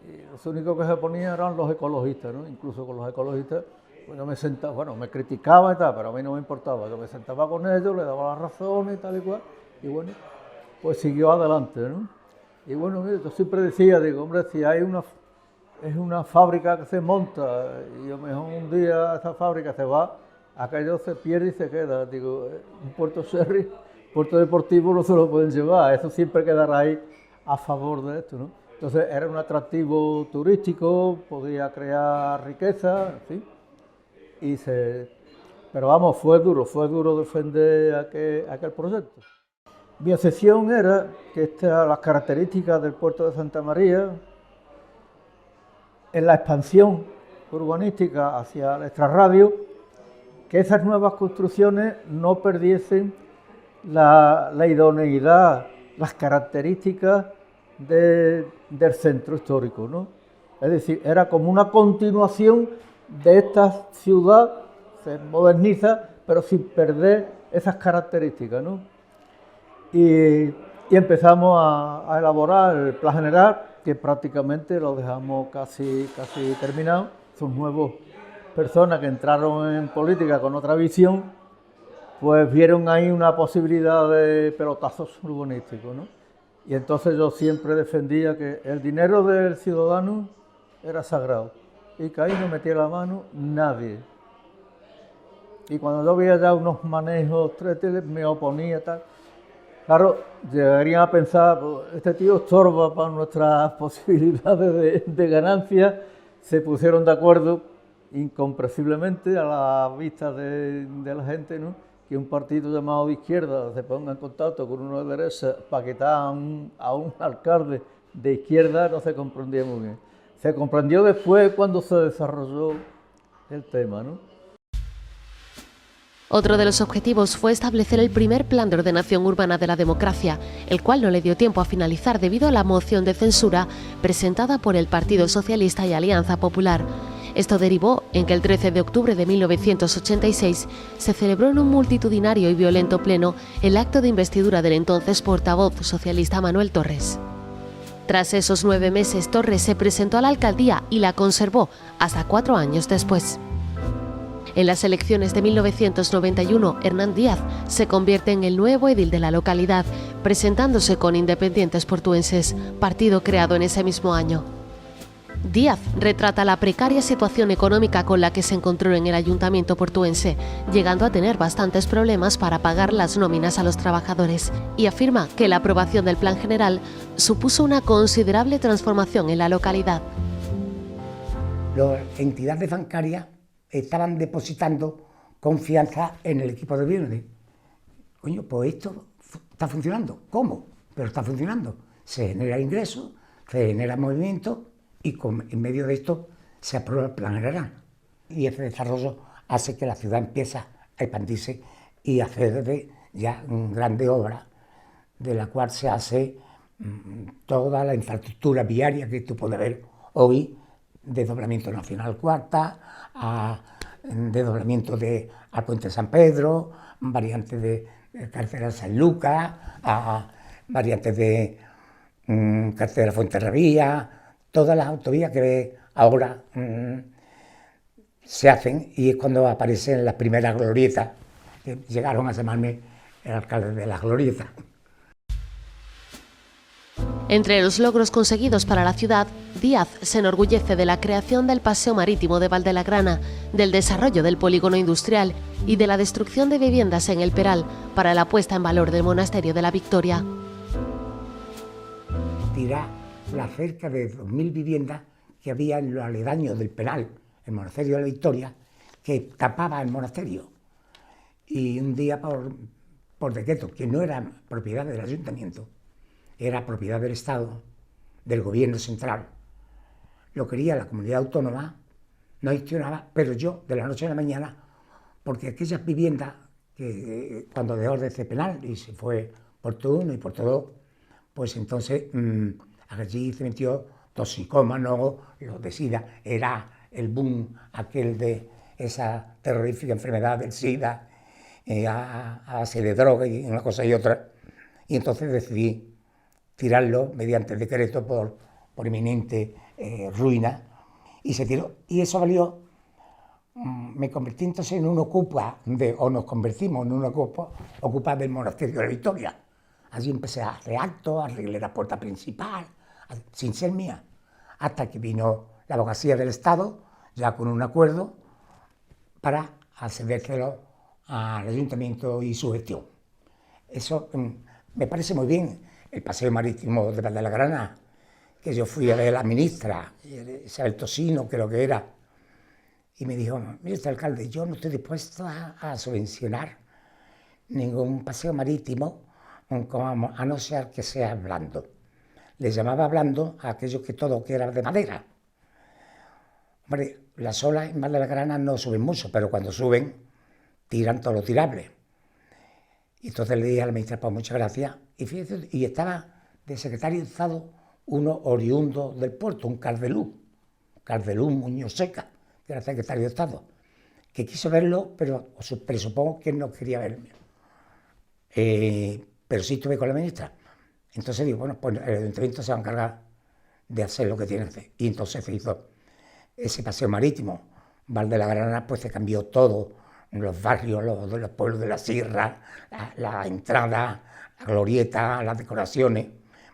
y los únicos que se ponían eran los ecologistas, ¿no? Incluso con los ecologistas, pues yo me sentaba, bueno, me criticaban y tal, pero a mí no me importaba, yo me sentaba con ellos, les daba las razones y tal y cual, y bueno, pues siguió adelante, ¿no? Y bueno, mire, yo siempre decía, digo, hombre, si hay una fábrica que se monta y a lo mejor un día esa fábrica se va, aquello se pierde y se queda. Digo, un Puerto Serri, puerto deportivo, no se lo pueden llevar, eso siempre quedará ahí a favor de esto, ¿no? Entonces era un atractivo turístico, podía crear riqueza, en fin, pero vamos, fue duro defender aquel proyecto. Mi obsesión era que las características del puerto de Santa María, en la expansión urbanística hacia el extrarradio, que esas nuevas construcciones no perdiesen la idoneidad, las características del centro histórico, ¿no? Es decir, era como una continuación de esta ciudad, se moderniza, pero sin perder esas características, ¿no? Y empezamos a elaborar el plan general, que prácticamente lo dejamos casi terminado. Son nuevas personas que entraron en política con otra visión, pues vieron ahí una posibilidad de pelotazos urbanísticos, ¿no? Y entonces yo siempre defendía que el dinero del ciudadano era sagrado y que ahí no metía la mano nadie. Y cuando yo veía ya unos manejos trételes, me oponía tal. Claro, llegarían a pensar, pues, este tío estorba para nuestras posibilidades de ganancia. Se pusieron de acuerdo incomprensiblemente a la vista de la gente, ¿no?, que un partido llamado de izquierda se ponga en contacto con uno de derecha para quitar a un alcalde de izquierda. No se comprendía muy bien. Se comprendió después cuando se desarrolló el tema, ¿no? Otro de los objetivos fue establecer el primer plan de ordenación urbana de la democracia, el cual no le dio tiempo a finalizar debido a la moción de censura presentada por el Partido Socialista y Alianza Popular. Esto derivó en que el 13 de octubre de 1986 se celebró en un multitudinario y violento pleno el acto de investidura del entonces portavoz socialista Manuel Torres. Tras esos 9 meses, Torres se presentó a la alcaldía y la conservó hasta 4 años después. En las elecciones de 1991, Hernán Díaz se convierte en el nuevo edil de la localidad, presentándose con Independientes Portuenses, partido creado en ese mismo año. Díaz retrata la precaria situación económica con la que se encontró en el ayuntamiento portuense, llegando a tener bastantes problemas para pagar las nóminas a los trabajadores, y afirma que la aprobación del Plan General supuso una considerable transformación en la localidad. Las entidades bancarias estaban depositando confianza en el equipo de gobierno. Coño, pues esto está funcionando. ¿Cómo? Pero está funcionando. Se genera ingreso, se genera movimiento y en medio de esto se aprueba el Plan General. Y ese desarrollo hace que la ciudad empiece a expandirse y a hacer ya grandes obras, de la cual se hace toda la infraestructura viaria que tú puedes ver hoy, desdoblamiento Nacional Cuarta, a desdoblamiento al Puente de San Pedro, variantes de carretera San Lucas, a variantes de carretera Fuenterrabía, todas las autovías que ahora se hacen, y es cuando aparecen las primeras glorietas, que llegaron a llamarme el alcalde de las glorietas. Entre los logros conseguidos para la ciudad, Díaz se enorgullece de la creación del Paseo Marítimo de Valdelagrana, del desarrollo del polígono industrial y de la destrucción de viviendas en el Peral para la puesta en valor del Monasterio de la Victoria. Tirar las cerca de 2.000 viviendas que había en los aledaños del Peral, el Monasterio de la Victoria, que tapaba el monasterio. Y un día, por decreto, que no era propiedad del ayuntamiento, era propiedad del Estado, del gobierno central, lo quería la comunidad autónoma, no gestionaba, pero yo, de la noche a la mañana, porque aquellas viviendas, que cuando dejó de ser penal y se fue por todo uno y por todo, pues entonces allí se metió toxicómanos, los de SIDA, era el boom aquel de esa terrorífica enfermedad del SIDA, a base de droga y una cosa y otra, y entonces decidí tirarlo mediante decreto por inminente ruina, y se tiró. Y eso valió, me convertí entonces en un ocupa, o nos convertimos en un ocupa del Monasterio de la Victoria. Allí empecé a hacer actos, arreglé la puerta principal, sin ser mía, hasta que vino la abogacía del Estado, ya con un acuerdo, para cedérselo al ayuntamiento y su gestión. Eso me parece muy bien. El paseo marítimo de Valdelagrana, que yo fui a ver a la ministra, Isabel Tosino, creo que era, y me dijo: mire usted, alcalde, yo no estoy dispuesto a subvencionar ningún paseo marítimo, a no ser que sea blando. Le llamaba blando a aquello que todo que era de madera. Hombre, las olas en Valdelagrana no suben mucho, pero cuando suben, tiran todo lo tirable. Y entonces le dije a la ministra: pues muchas gracias. Y fíjese, y estaba de secretario de Estado uno oriundo del puerto, un Cardelú Muñoz Seca, que era secretario de Estado, que quiso verlo, pero presupongo que él no quería verme. Pero sí estuve con la ministra. Entonces digo, bueno, pues el ayuntamiento se va a encargar de hacer lo que tiene que hacer. Y entonces se hizo ese paseo marítimo. Valdelagrana, pues se cambió todo, los barrios, los pueblos de la sierra, la entrada, la glorieta, las decoraciones.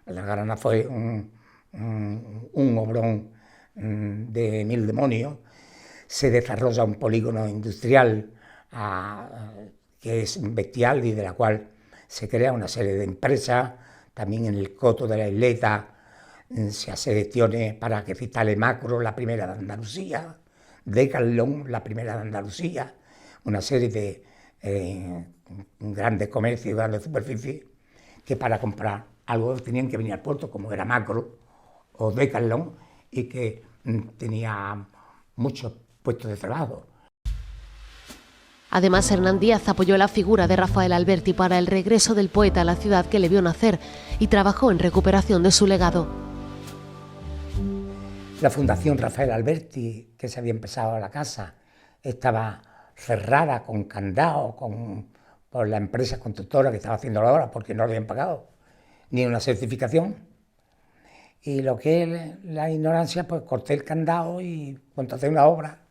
Valdelagrana fue un obrón de 1000 demonios. Se desarrolla un polígono industrial que es bestial y de la cual se crea una serie de empresas. También en el coto de la isleta se hace gestiones para que se instale Macro, la primera de Andalucía, Decathlon, la primera de Andalucía, una serie de grandes comercios, grandes superficies, que para comprar algo tenían que venir al puerto, como era Macro o Decathlon, y que tenía muchos puestos de trabajo. Además, Hernán Díaz apoyó la figura de Rafael Alberti para el regreso del poeta a la ciudad que le vio nacer y trabajó en recuperación de su legado. La Fundación Rafael Alberti, que se había empezado la casa, estaba cerrada con candado por la empresa constructora que estaba haciendo la obra, porque no le habían pagado ni una certificación. Y lo que es la ignorancia, pues corté el candado y contraté una obra.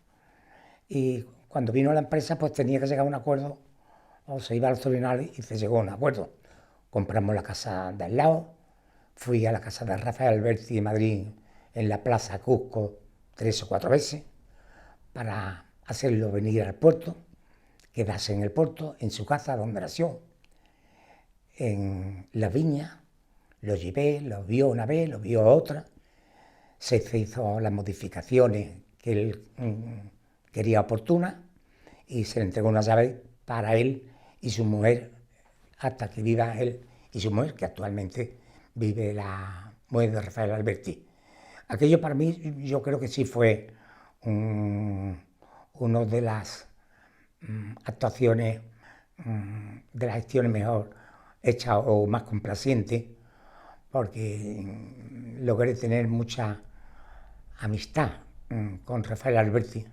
Y cuando vino la empresa, pues tenía que llegar a un acuerdo, o se iba a los tribunales y se llegó a un acuerdo. Compramos la casa de al lado, fui a la casa de Rafael Alberti de Madrid, en la Plaza Cusco, 3 o 4 veces, para hacerlo venir al puerto, quedarse en el puerto, en su casa donde nació, en la viña. Lo llevé, lo vio una vez, lo vio otra, se hizo las modificaciones que él quería oportunas y se le entregó una llave para él y su mujer, hasta que viva él y su mujer, que actualmente vive la mujer de Rafael Alberti. Aquello para mí, yo creo que sí fue una de las actuaciones, de las gestiones mejor hechas o más complacientes, porque logré tener mucha amistad con Rafael Alberti.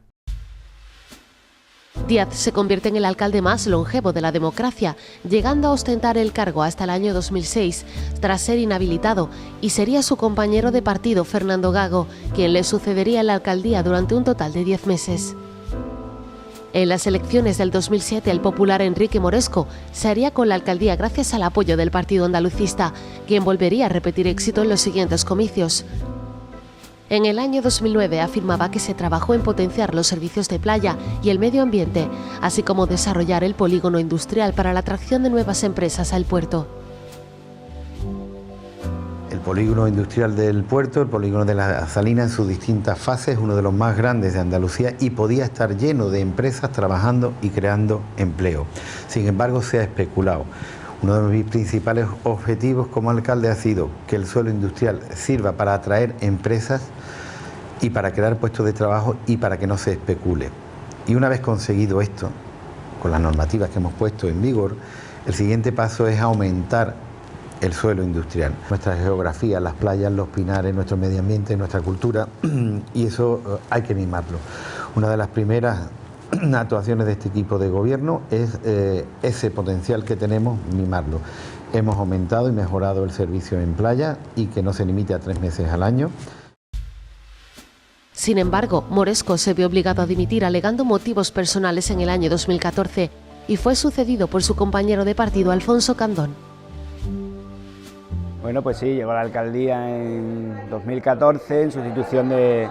Díaz se convierte en el alcalde más longevo de la democracia, llegando a ostentar el cargo hasta el año 2006, tras ser inhabilitado, y sería su compañero de partido, Fernando Gago, quien le sucedería en la alcaldía durante un total de 10 meses. En las elecciones del 2007, el popular Enrique Moresco se haría con la alcaldía gracias al apoyo del partido andalucista, quien volvería a repetir éxito en los siguientes comicios. En el año 2009 afirmaba que se trabajó en potenciar los servicios de playa y el medio ambiente, así como desarrollar el polígono industrial para la atracción de nuevas empresas al puerto. El polígono industrial del puerto, el polígono de la Salina en sus distintas fases, es uno de los más grandes de Andalucía y podía estar lleno de empresas trabajando y creando empleo. Sin embargo, se ha especulado. Uno de mis principales objetivos como alcalde ha sido que el suelo industrial sirva para atraer empresas y para crear puestos de trabajo y para que no se especule. Y una vez conseguido esto, con las normativas que hemos puesto en vigor, el siguiente paso es aumentar el suelo industrial. Nuestra geografía, las playas, los pinares, nuestro medio ambiente, nuestra cultura, y eso hay que mimarlo. Una de las primeras actuaciones de este equipo de gobierno es ese potencial que tenemos, mimarlo. Hemos aumentado y mejorado el servicio en playa y que no se limite a 3 meses al año. Sin embargo, Moresco se vio obligado a dimitir alegando motivos personales en el año 2014 y fue sucedido por su compañero de partido, Alfonso Candón. Bueno, pues sí, llegó a la alcaldía en 2014 en sustitución de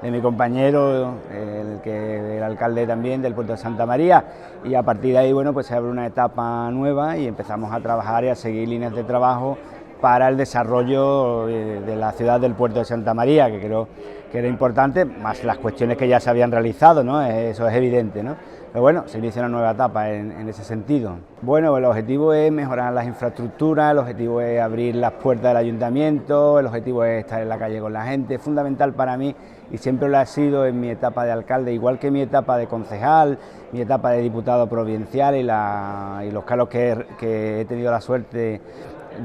mi compañero, el que era alcalde también del puerto de Santa María, y a partir de ahí, bueno, pues se abre una etapa nueva y empezamos a trabajar y a seguir líneas de trabajo para el desarrollo de la ciudad del puerto de Santa María, que creo que era importante, más las cuestiones que ya se habían realizado, ¿no? Eso es evidente, ¿no? Pero bueno, se inicia una nueva etapa en ese sentido. Bueno, el objetivo es mejorar las infraestructuras, el objetivo es abrir las puertas del ayuntamiento, el objetivo es estar en la calle con la gente. Es fundamental para mí y siempre lo ha sido en mi etapa de alcalde, igual que mi etapa de concejal, mi etapa de diputado provincial y los cargos que he tenido la suerte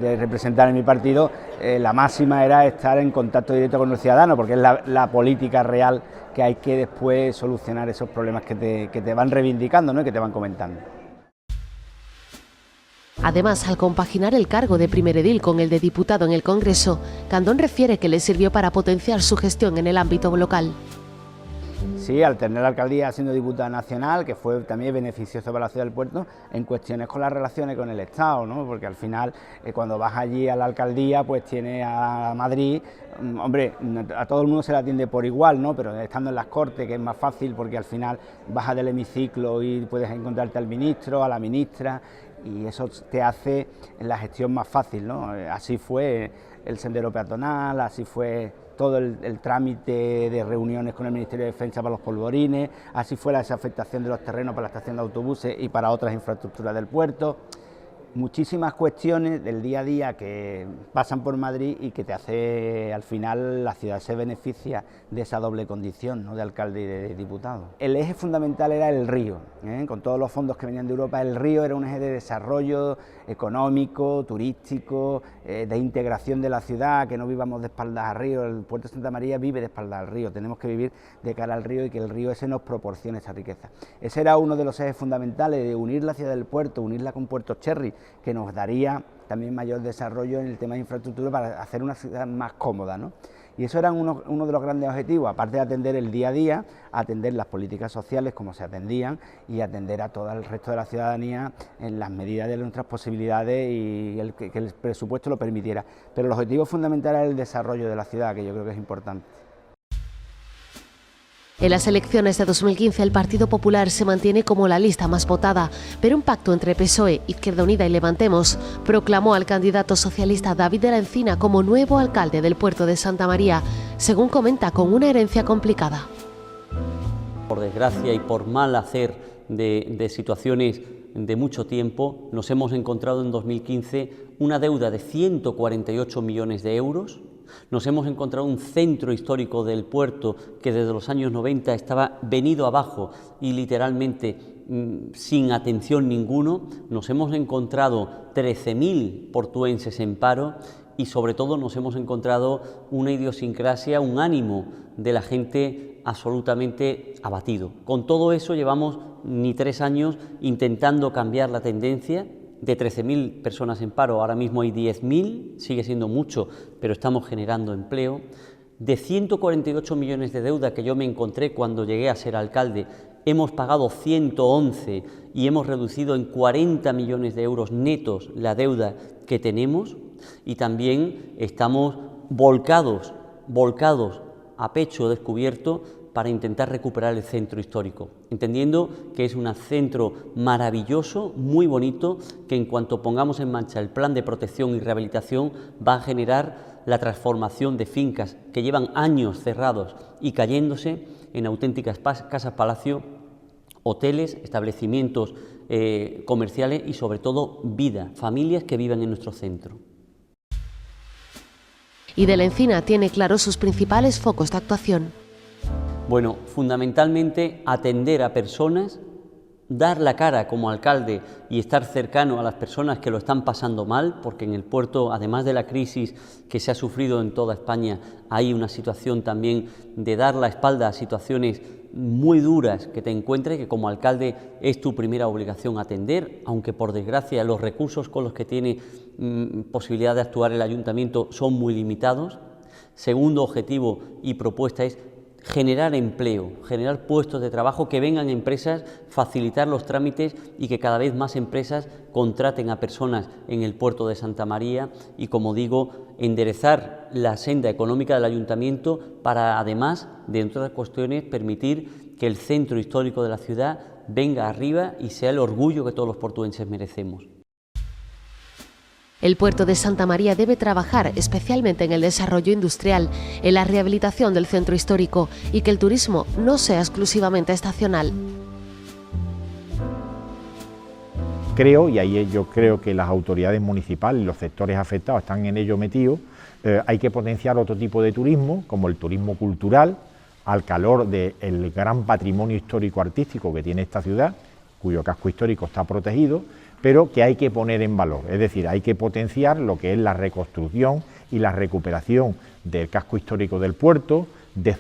de representar en mi partido, la máxima era estar en contacto directo con los ciudadanos, porque es la política real que hay que después solucionar esos problemas que te van reivindicando, ¿no? Y que te van comentando. Además, al compaginar el cargo de primer edil con el de diputado en el Congreso, Candón refiere que le sirvió para potenciar su gestión en el ámbito local. Sí, al tener la alcaldía siendo diputada nacional, que fue también beneficioso para la ciudad del puerto, en cuestiones con las relaciones con el Estado, ¿no? Porque al final, cuando vas allí a la alcaldía, pues tienes a Madrid, hombre, a todo el mundo se le atiende por igual, ¿no? Pero estando en las Cortes, que es más fácil, porque al final bajas del hemiciclo y puedes encontrarte al ministro, a la ministra, y eso te hace la gestión más fácil, ¿no? Así fue el sendero peatonal, así fue todo el trámite de reuniones con el Ministerio de Defensa para los polvorines, así fue la desafectación de los terrenos para la estación de autobuses y para otras infraestructuras del puerto. Muchísimas cuestiones del día a día que pasan por Madrid y que te hace, al final, la ciudad se beneficia de esa doble condición, ¿no? De alcalde y de diputado. El eje fundamental era el río, con todos los fondos que venían de Europa. El río era un eje de desarrollo económico, turístico, de integración de la ciudad, que no vivamos de espaldas al río. El puerto de Santa María vive de espaldas al río, tenemos que vivir de cara al río y que el río ese nos proporcione esa riqueza. Ese era uno de los ejes fundamentales, de unir la ciudad del puerto, unirla con Puerto Cherry, que nos daría también mayor desarrollo en el tema de infraestructura para hacer una ciudad más cómoda, ¿no? Y eso era uno de los grandes objetivos, aparte de atender el día a día, atender las políticas sociales como se atendían y atender a todo el resto de la ciudadanía en las medidas de nuestras posibilidades y que el presupuesto lo permitiera. Pero el objetivo fundamental era el desarrollo de la ciudad, que yo creo que es importante. En las elecciones de 2015 el Partido Popular se mantiene como la lista más votada, pero un pacto entre PSOE, Izquierda Unida y Levantemos proclamó al candidato socialista David de la Encina como nuevo alcalde del puerto de Santa María, según comenta, con una herencia complicada. Por desgracia y por mal hacer de situaciones de mucho tiempo, nos hemos encontrado en 2015 una deuda de 148 millones de euros. Nos hemos encontrado un centro histórico del puerto que desde los años 90 estaba venido abajo y literalmente sin atención ninguno. Nos hemos encontrado 13.000 portuenses en paro y sobre todo nos hemos encontrado una idiosincrasia, un ánimo de la gente absolutamente abatido. Con todo eso llevamos ni 3 años intentando cambiar la tendencia. De 13.000 personas en paro, ahora mismo hay 10.000, sigue siendo mucho, pero estamos generando empleo. De 148 millones de deuda que yo me encontré cuando llegué a ser alcalde, hemos pagado 111 y hemos reducido en 40 millones de euros netos la deuda que tenemos, y también estamos volcados a pecho descubierto para intentar recuperar el centro histórico, entendiendo que es un centro maravilloso, muy bonito, que en cuanto pongamos en marcha el plan de protección y rehabilitación va a generar la transformación de fincas que llevan años cerrados y cayéndose en auténticas casas palacio, hoteles, establecimientos comerciales y sobre todo vida, familias que vivan en nuestro centro. Y de la Encina tiene claros sus principales focos de actuación. Bueno, fundamentalmente atender a personas, dar la cara como alcalde y estar cercano a las personas que lo están pasando mal, porque en el puerto, además de la crisis que se ha sufrido en toda España, hay una situación también de dar la espalda a situaciones muy duras que te encuentres, que como alcalde es tu primera obligación atender, aunque por desgracia los recursos con los que tiene posibilidad de actuar el ayuntamiento son muy limitados. Segundo objetivo y propuesta es generar empleo, generar puestos de trabajo, que vengan empresas, facilitar los trámites y que cada vez más empresas contraten a personas en el puerto de Santa María y, como digo, enderezar la senda económica del ayuntamiento para, además de entre otras cuestiones, permitir que el centro histórico de la ciudad venga arriba y sea el orgullo que todos los portuenses merecemos. El puerto de Santa María debe trabajar especialmente en el desarrollo industrial, en la rehabilitación del centro histórico y que el turismo no sea exclusivamente estacional. Creo, y ahí yo creo que las autoridades municipales y los sectores afectados están en ello metidos, hay que potenciar otro tipo de turismo, como el turismo cultural, al calor del gran patrimonio histórico-artístico que tiene esta ciudad, cuyo casco histórico está protegido, pero que hay que poner en valor, es decir, hay que potenciar lo que es la reconstrucción y la recuperación del casco histórico del puerto, de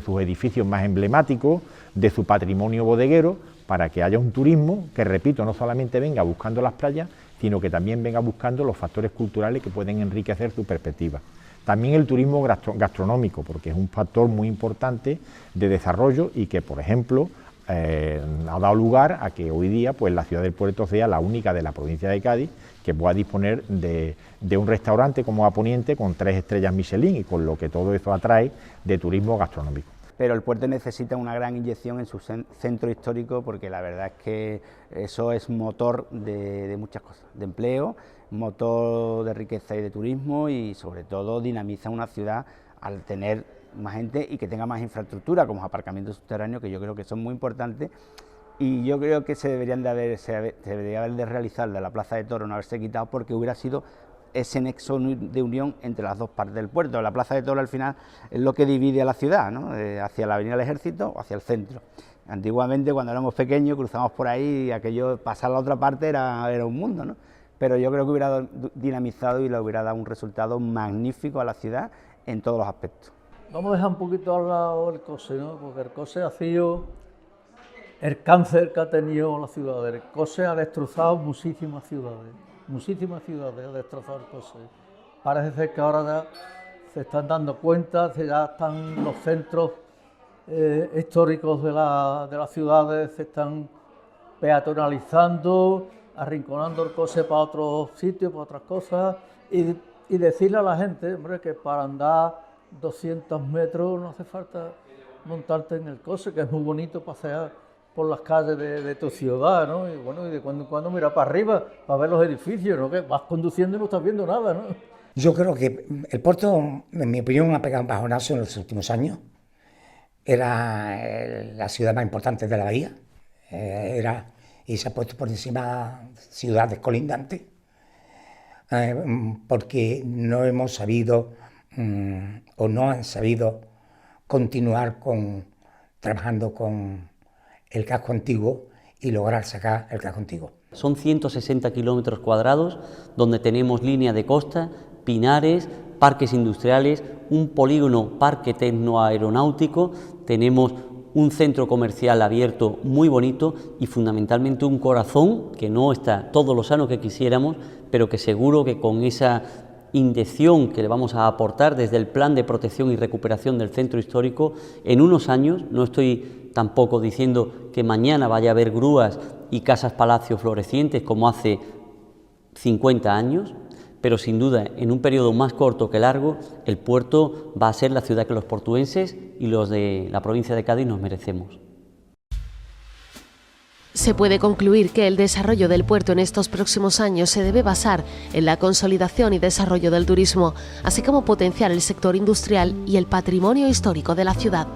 sus edificios más emblemáticos, de su patrimonio bodeguero, para que haya un turismo que, repito, no solamente venga buscando las playas, sino que también venga buscando los factores culturales que pueden enriquecer su perspectiva. También el turismo gastronómico, porque es un factor muy importante de desarrollo y que, por ejemplo, ha dado lugar a que hoy día pues la ciudad del puerto sea la única de la provincia de Cádiz que pueda disponer de un restaurante como A Poniente con 3 estrellas Michelin, y con lo que todo eso atrae de turismo gastronómico. Pero el puerto necesita una gran inyección en su centro histórico, porque la verdad es que eso es motor de muchas cosas, de empleo, motor de riqueza y de turismo, y sobre todo dinamiza una ciudad al tener más gente y que tenga más infraestructura, como aparcamientos subterráneos, que yo creo que son muy importantes, y yo creo que se debería haber de realizar de la Plaza de Toros, no haberse quitado, porque hubiera sido ese nexo de unión entre las dos partes del puerto. La Plaza de Toros al final es lo que divide a la ciudad, ¿no? Hacia la Avenida del Ejército o hacia el centro. Antiguamente, cuando éramos pequeños, cruzábamos por ahí y aquello, pasar a la otra parte era un mundo, ¿no? Pero yo creo que hubiera dinamizado y le hubiera dado un resultado magnífico a la ciudad en todos los aspectos. Vamos a dejar un poquito al lado el COSE, ¿no? Porque el COSE ha sido el cáncer que ha tenido la ciudad. El COSE ha destrozado muchísimas ciudades ha destrozado el COSE. Parece ser que ahora ya se están dando cuenta, ya están los centros históricos de las ciudades, se están peatonalizando, arrinconando el COSE para otros sitios, para otras cosas, y decirle a la gente, hombre, que para andar 200 metros no hace falta montarte en el COSE, que es muy bonito pasear por las calles de tu ciudad, ¿no? Y bueno, y de cuando en cuando mira para arriba para ver los edificios, ¿no? Que vas conduciendo y no estás viendo nada, ¿no? Yo creo que el puerto, en mi opinión, ha pegado un bajonazo en los últimos años. Era la ciudad más importante de la bahía, y se ha puesto por encima ciudades colindantes, porque no hemos sabido o no han sabido continuar trabajando con el casco antiguo y lograr sacar el casco antiguo. Son 160 kilómetros cuadrados donde tenemos línea de costa, pinares, parques industriales, un polígono parque tecnoaeronáutico, tenemos un centro comercial abierto muy bonito y fundamentalmente un corazón que no está todo lo sano que quisiéramos, pero que seguro que con esa inyección que le vamos a aportar desde el plan de protección y recuperación del centro histórico, en unos años, no estoy tampoco diciendo que mañana vaya a haber grúas y casas palacio florecientes como hace 50 años, pero sin duda en un periodo más corto que largo el puerto va a ser la ciudad que los portuenses y los de la provincia de Cádiz nos merecemos. Se puede concluir que el desarrollo del puerto en estos próximos años se debe basar en la consolidación y desarrollo del turismo, así como potenciar el sector industrial y el patrimonio histórico de la ciudad.